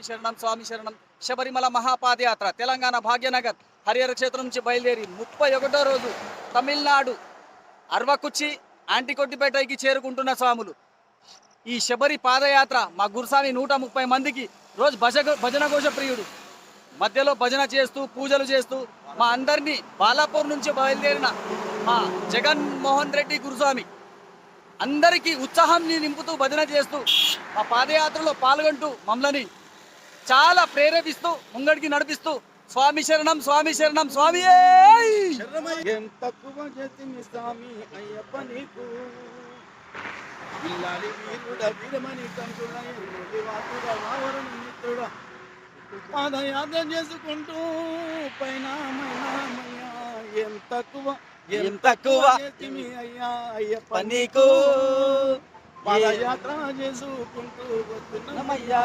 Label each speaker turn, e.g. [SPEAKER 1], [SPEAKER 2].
[SPEAKER 1] శరణం స్వామి శరణం. శబరిమల మహాపాదయాత్ర తెలంగాణ భాగ్యనగర్ హరిహర క్షేత్రం నుంచి బయలుదేరి 31వ రోజు తమిళనాడు అర్వకుచి ఆంటికొట్టిపేటకి చేరుకుంటున్న స్వాములు. ఈ శబరి పాదయాత్ర మా గురుస్వామి 130 మందికి రోజు భజన ఘోష ప్రియుడు. మధ్యలో భజన చేస్తూ పూజలు చేస్తూ మా అందరినీ బాలాపూర్ నుంచి బయలుదేరిన మా జగన్మోహన్ రెడ్డి గురుస్వామి అందరికీ ఉత్సాహాన్ని నింపుతూ భజన చేస్తూ మా పాదయాత్రలో పాల్గొంటూ మమ్మల్ని చాలా ప్రేరేపిస్తూ ముంగడికి నడిపిస్తూ స్వామి శరణం స్వామి శరణం స్వామి.
[SPEAKER 2] ఏం తక్కువ చేతిని స్వామి అయ్యప్ప నీకు ఇల్లాలి వీరుడ వీరమణి కంటుడ వాసుడ వావరణ మిత్రుడ పాదయాత్ర చేసుకుంటూ పైన ఏం తక్కువ చేతిని అయ్యా అయ్యప్ప నీకు పాదయాత్ర చేసుకుంటూ వస్తున్నామయ్యా.